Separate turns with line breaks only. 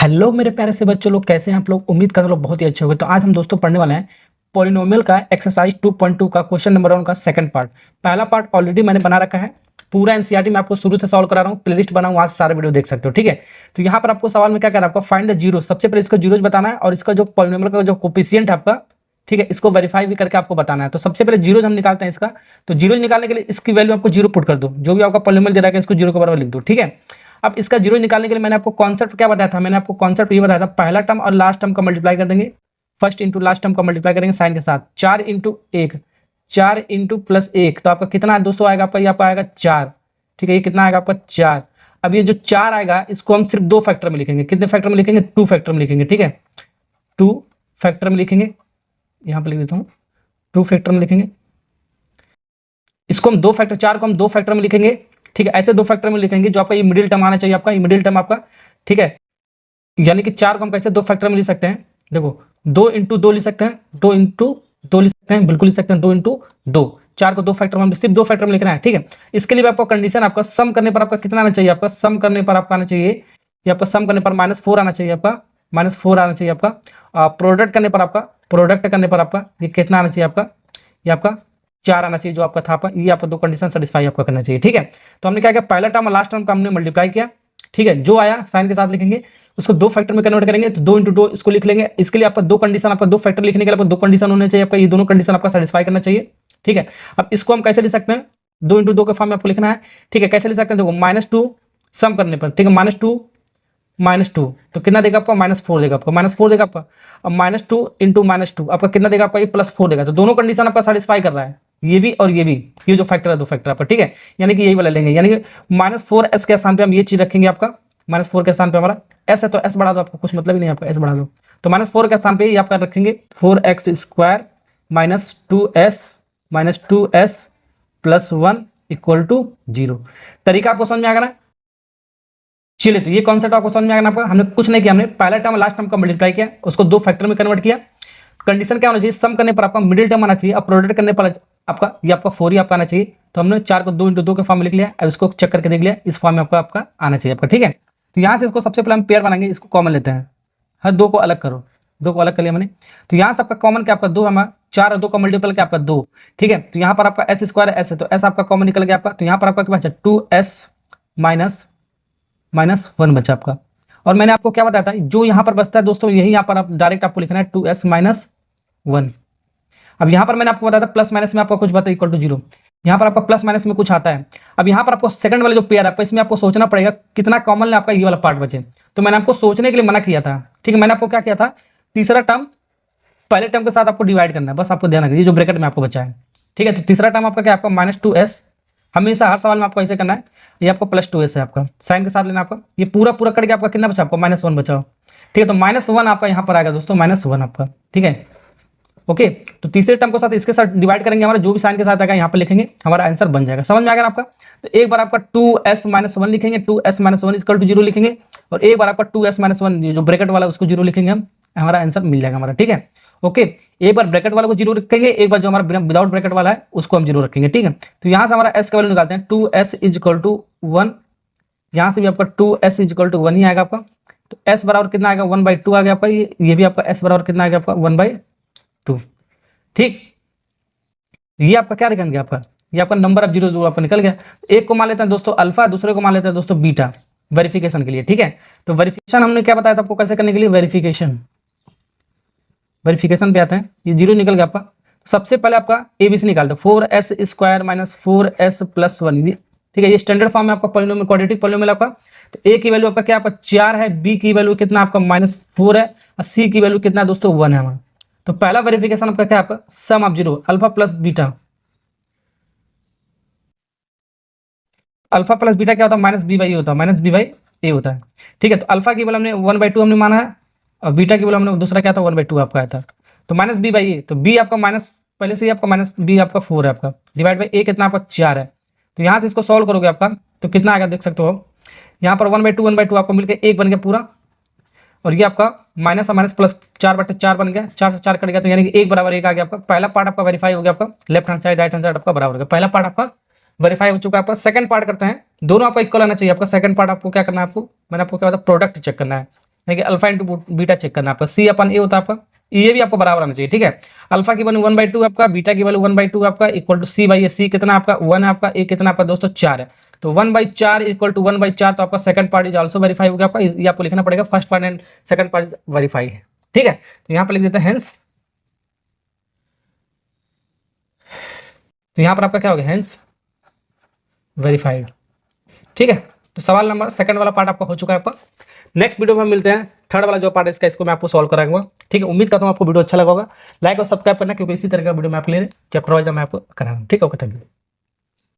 Hello मेरे प्यारे से बच्चों लोग, कैसे हैं आप लोग। उम्मीद करते लोग बहुत ही अच्छे होंगे। तो आज हम दोस्तों पढ़ने वाले हैं पॉलिनोमियल का एक्सरसाइज 2.2 का क्वेश्चन नंबर 1 का सेकंड पार्ट। पहला पार्ट ऑलरेडी मैंने बना रखा है, पूरा एनसीईआरटी में आपको शुरू से सॉल्व करा रहा हूँ, प्लेलिस्ट बना, वहां से सारे वीडियो देख सकते हो। ठीक है, तो यहाँ पर आपको सवाल में क्या करना है, आपको फाइंड द जीरो। सबसे पहले इसका जीरोज बताना है और इसका जो पॉलिनोमियल का जो कोफिशिएंट है आपका, ठीक है, इसको वेरीफाई भी करके आपको बताना है। तो सबसे पहले जीरोज हम निकालते हैं इसका। तो जीरोज निकालने के लिए इसकी वैल्यू आपको जीरो पुट कर दो, जो भी आपका पॉलिनोमियल दे रहा है इसको जीरो के बराबर लिख दो। ठीक है, अब इसका जीरो निकालने के लिए मैंने आपको कॉन्सेप्ट क्या बताया था, मैंने आपको कॉन्सेप्ट ये बताया था, पहला टर्म और लास्ट टर्म का मल्टीप्लाई कर देंगे, फर्स्ट इंटू लास्ट टर्म का मल्टीप्लाई करेंगे साइन के साथ, 4 इंटू 1, 4 इंटू प्लस 1, तो आपका कितना दोस्तों आएगा, आपका यहाँ पर आएगा 4। ठीक है, ये कितना आएगा आपका 4। अब ये जो 4 आएगा इसको हम सिर्फ 2 फैक्टर में लिखेंगे। कितने फैक्टर में लिखेंगे, 2 फैक्टर में लिखेंगे। ठीक है, 2 फैक्टर में लिखेंगे, यहाँ पर लिख देता हूँ 2 फैक्टर में लिखेंगे। इसको हम 2 फैक्टर, 4 को हम 2 फैक्टर में लिखेंगे। ठीक है, ऐसे 2 फैक्टर में लिखेंगे जो आपका ये मिडिल टर्म आना चाहिए, आपका ये मिडिल टर्म आपका। ठीक है, यानी कि 4 को हम कैसे 2 फैक्टर में लिख सकते हैं, देखो 2 इंटू 2 लिख सकते हैं, 2 इंटू 2 लिख सकते हैं, बिल्कुल लिख सकते हैं 2 इंटू 2। 4 को 2 फैक्टर में, सिर्फ 2 फैक्टर में लिखना है। ठीक है, इसके लिए आपको कंडीशन, आपका सम करने पर आपका कितना आना चाहिए, आपका सम करने पर आपका आना चाहिए, ये आपका सम करने पर -4 आना चाहिए, आपका -4 आना चाहिए आपका। प्रोडक्ट करने पर आपका, प्रोडक्ट करने पर आपका ये कितना आना चाहिए आपका, ये आपका 4 आना चाहिए जो आपका था। आपका ये आपका 2 कंडीशन सेटिस्फाई आपका करना चाहिए। ठीक है, तो हमने क्या किया, पहला टर्म और लास्ट टर्म का हमने मल्टीप्लाई किया। ठीक है, जो आया साइन के साथ लिखेंगे, उसको 2 फैक्टर में कन्वर्ट करेंगे, तो 2 इंटू 2 इसको लिख लेंगे। इसके लिए आपका 2 कंडीशन, आपका 2 फैक्टर लिखने के लिए आपको 2 कंडीशन होने चाहिए, आपका ये दोनों कंडीशन आपका सेटिस्फाई करना चाहिए। ठीक है, अब इसको हम कैसे लिख सकते हैं, 2 इंटू 2 के फॉर्म में आपको लिखना है। ठीक है, कैसे लिख सकते हैं, देखो -2 सम करने पर, ठीक है, -2 तो कितना देगा आपका, -4 देगा आपका, -4 देगा आपका। अब -2 इंटू -2 आपका कितना देगा आपका, ये +4 देगा। तो दोनों कंडीशन आपका सेटिस्फाई कर रहा है, ये भी और ये भी, ये जो फैक्टर है 2 फैक्टर आपका। ठीक है, यानी कि यही वाला लेंगे, यानी कि -4s के स्थान पे हम ये चीज रखेंगे, आपका -4 के स्थान पे हमारा s है, तो s बढ़ा दो, आपको कुछ मतलब ही नहीं, आपका s बढ़ा दो। तो -4 के स्थान पे ये आपका रखेंगे 4x स्क्वायर -2s + 1 = 0। तरीका आपको समझ में आ गया ना। चलिए, तो ये कॉन्सेप्ट आपको समझ में आ गया आपका। हमने कुछ नहीं किया, हमने पहला टर्म लास्ट टर्म का मल्टीप्लाई किया, उसको 2 फैक्टर में कन्वर्ट किया। कंडीशन क्या होना चाहिए, सम करने पर आपका मिडिल टर्म आना चाहिए, अब प्रोडक्ट करने पर आपका ये आपका 4 ही आपका आना चाहिए। तो हमने 4 को 2 इंटू 2 के फॉर्म में लिख लिया। अब इसको चेक करके देख लिया, इस फॉर्म में आपका आना चाहिए आपका। ठीक है, तो यहाँ से इसको सबसे पहले हम पेयर बनाएंगे, इसको कॉमन लेते हैं, हर 2 को अलग करो, 2 को अलग कर लिया मैंने। तो यहाँ से आपका कॉमन क्या, आपका 2 हमारा, 4 और 2 का मल्टीपल क्या आपका 2। ठीक है, तो यहाँ पर आपका s स्क्वायर s है, तो s आपका कॉमन निकल गया आपका। तो यहाँ पर आपका क्या बचा, 2s -1 बचा आपका। और मैंने आपको क्या बताया था, जो यहाँ पर बचता है दोस्तों, यही यहाँ पर आप डायरेक्ट आपको लिखना है 2s -1। अब यहाँ पर मैंने आपको बताया था प्लस माइनस में आपका कुछ बता इक्वल टू 0, यहाँ पर आपका प्लस माइनस में कुछ आता है। अब यहाँ पर आपको सेकंड वाला जो पेयर है, इसमें आपको सोचना पड़ेगा कितना कॉमन है आपका, ये वाला पार्ट बचे। तो मैंने आपको सोचने के लिए मना किया था। ठीक है, मैंने आपको क्या किया था, तीसरा टर्म पहले टर्म के साथ आपको डिवाइड करना है, बस आपको ध्यान रखिए जो ब्रैकेट में आपको बचा है। ठीक है, तो तीसरा टर्म आपका क्या, आपका -2s, हमेशा हर सवाल में आपको ऐसे करना है। ये आपका +2s है, आपका साइन के साथ लेना आपका। ये पूरा पूरा करके आपका कितना बचा, आपको -1 बचा। ठीक है, तो -1 आपका यहाँ पर आएगा दोस्तों, -1 आपका। ठीक है, ओके, तो तीसरे टर्म के साथ इसके साथ डिवाइड करेंगे, हमारा जो भी साइन के साथ आएगा यहाँ पर लिखेंगे, हमारा आंसर बन जाएगा। समझ में आ गया आपका। तो एक बार आपका 2s -1 लिखेंगे, 2s -1 = 0 लिखेंगे, और एक बार आपका 2s -1 जो ब्रैकेट वाला उसको 0 लिखेंगे हम, हमारा आंसर मिल जाएगा हमारा। ठीक है, ओके, एक बार ब्रैकेट वाला को 0 रखेंगे, एक बार जो हमारा विदाउट ब्रैकेट वाला है उसको हम 0 रखेंगे। ठीक है, तो यहाँ से हमारा s का वैल्यू निकालते हैं, 2s = 1, यहाँ से भी आपका 2s = 1 ही आएगा आपका। तो s बराबर कितना आएगा, 1/2 आ गया आपका। ये भी आपका s बराबर कितना आ गया आपका, 1/2। ठीक, ये आपका क्या निकल गया आपका, ये आपका नंबर ऑफ जीरो आपका निकल गया। एक को मान लेते हैं दोस्तों अल्फा, दूसरे को मान लेते हैं दोस्तों बीटा, वेरिफिकेशन के लिए। ठीक है, तो वेरिफिकेशन हमने क्या बताया था आपको कैसे करने के लिए, वेरिफिकेशन पे आते हैं। ये 0 निकल गया आपका। सबसे पहले आपका एबीसी निकालते हैं, 4s स्क्वायर -4s + 1। ठीक है, ये स्टैंडर्ड फॉर्म में आपका पॉलिनोमियल, क्वाड्रेटिक पॉलिनोमियल आपका। तो ए की वैल्यू आपका क्या, आपका 4 है, बी की वैल्यू कितना आपका -4 है, और सी की वैल्यू कितना दोस्तों 1 है हमारा। तो पहला वेरिफिकेशन आपका क्या, आपका sum of 0, alpha plus beta. Alpha plus beta क्या होता है, -b/a होता है, -b/a होता है। ठीक है, तो अल्फा की वैल्यू हमने 1/2 हमने माना है, और बीटा की वैल्यू हमने दूसरा क्या था 1/2 आपका आया था। तो -b/a, तो b आपका माइनस, पहले से ही आपका -b आपका 4 है आपका, डिवाइड बाई a कितना आपका 4 है। तो यहाँ से इसको सॉल्व करोगे आपका, तो कितना आएगा देख सकते हो, यहाँ पर 1/2 आपको मिलकर 1 बन गया पूरा, और ये आपका माइनस और माइनस प्लस 4/4 बन गया, 4 से 4 कट गया, तो यानी कि 1 बराबर 1 आ गया आपका। पहला पार्ट आपका वेरीफाई हो गया, आपका left hand side right hand side आपका बराबर हो गया। पहला पार्ट आपका वेरीफाई हो चुका है आपका। सेकंड पार्ट करते हैं, दोनों आपका इक्वल आना चाहिए आपका। सेकंड पार्ट आपको क्या करना है, आपको मैंने आपको क्या बताया, प्रोडक्ट चेक करना है, कि अल्फा इंटू बीटा चेक करना आपका, सी अपन ए होता है आपका, ये भी आपको बराबर आना चाहिए, ठीक है। अल्फा की वैल्यू 1/2 आपका, बीटा की वैल्यू 1/2 आपका, इक्वल टू सी बाई ए, सी कितना आपका 1 है आपका, ए कितना आपका दोस्तों 4 है, तो 1/4 इक्वल टू 1/4, तो आपका second part is also verify हो गया आपका, ये आपको लिखना पड़ेगा, first part and second part is verify है, ठीक है। तो यहाँ पर लिख देते हैं हेंस, तो यहाँ पर आपका क्या हो गया, हेंस वेरीफाइड, ठीक है। तो सवाल नंबर सेकंड वाला पार्ट आपका हो चुका है आपका। नेक्स्ट वीडियो में हम मिलते हैं, थर्ड वाला जो पार्ट है इसका, इसको मैं आपको सॉल्व कराऊंगा, ठीक है। उम्मीद करता हूँ आपको वीडियो अच्छा लगा होगा, लाइक और सब्सक्राइब करना, क्योंकि इसी तरह का वीडियो मैं आपके लिए चैप्टर वाइज मैं आपको करा रहा हूँ, ठीक है। Okay, thank you.